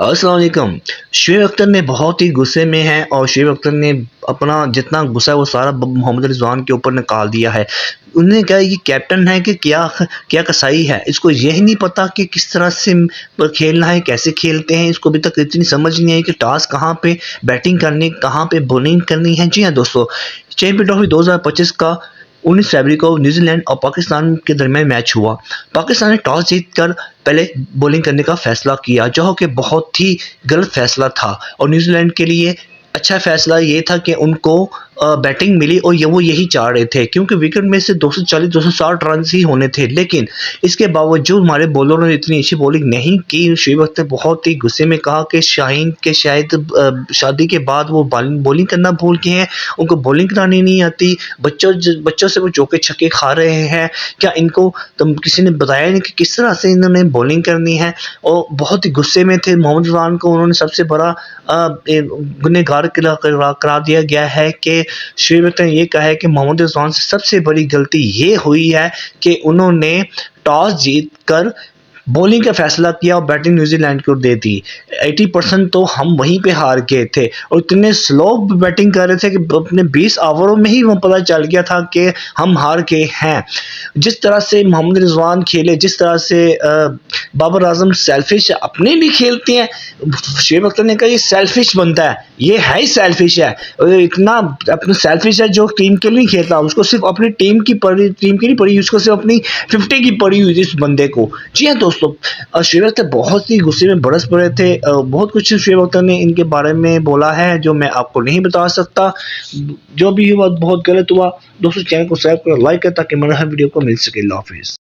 अस्सलाम वालेकुम। शुएब अख्तर ने बहुत ही गुस्से में है और शुएब अख्तर ने अपना जितना गुस्सा है वो सारा मोहम्मद रिजवान के ऊपर निकाल दिया है। उन्होंने कहा ये कैप्टन है कि क्या क्या कसाई है, इसको यही नहीं पता कि किस तरह से खेलना है, कैसे खेलते हैं। इसको अभी तक इतनी समझ नहीं आई कि टॉस कहाँ पे बैटिंग करनी, कहाँ पे बॉलिंग करनी है। जी हाँ दोस्तों, चैंपियन ट्रॉफी 2025 का 19 फरवरी को न्यूजीलैंड और पाकिस्तान के दरमियान मैच हुआ। पाकिस्तान ने टॉस जीतकर पहले बॉलिंग करने का फैसला किया, जो कि बहुत ही गलत फैसला था। और न्यूजीलैंड के लिए अच्छा फैसला ये था कि उनको बैटिंग मिली और वो यही चाह रहे थे, क्योंकि विकेट में से 240-260 रन ही होने थे। लेकिन इसके बावजूद हमारे बॉलरों ने इतनी अच्छी बॉलिंग नहीं की। शुएब अख्तर बहुत ही गुस्से में कहा कि शाहीन के शायद शादी के बाद वो बॉलिंग करना भूल गए हैं, उनको बॉलिंग करानी नहीं आती। बच्चों से वो चौके छक्के खा रहे हैं, क्या इनको तुम किसी ने बताया नहीं कि किस तरह से इन्होंने बॉलिंग करनी है। और बहुत ही गुस्से में थे। मोहम्मद रिजवान को उन्होंने सबसे बड़ा गुनहगार करार दिया गया है कि शुएब अख्तर ने ये कहा है कि मोहम्मद रिजवान से सबसे बड़ी गलती ये हुई है कि उन्होंने टॉस जीतकर बॉलिंग का फैसला किया और बैटिंग न्यूजीलैंड को दे दी। 80% तो हम वहीं पे हार गए थे और इतने स्लो बैटिंग कर रहे थे कि अपने 20 ओवरों में ही वो पता चल गया था कि हम हार गए हैं। जिस तरह से मोहम्मद रिजवान खेले, जिस तरह से बाबर आजम सेल्फिश अपने भी खेलते हैं, शुएब अख्तर ने कहा ये सेल्फिश बनता है, ये है ही सेल्फिश है। इतना अपना सेल्फिश है जो टीम के लिए नहीं खेलता, उसको सिर्फ अपनी टीम की नहीं पड़ी, उसको सिर्फ अपनी 50 की पड़ी हुई इस बंदे को। जी हाँ दोस्तों, शुएब अख्तर बहुत ही गुस्से में बरस पड़े थे। बहुत कुछ शुएब अख्तर ने इनके बारे में बोला है जो मैं आपको नहीं बता सकता। जो भी हुआ बहुत गलत हुआ। दोस्तों चैनल को सब्सक्राइब करो, लाइक करें ताकि मेरा हर वीडियो को मिल सके। अल्लाह हाफिज़।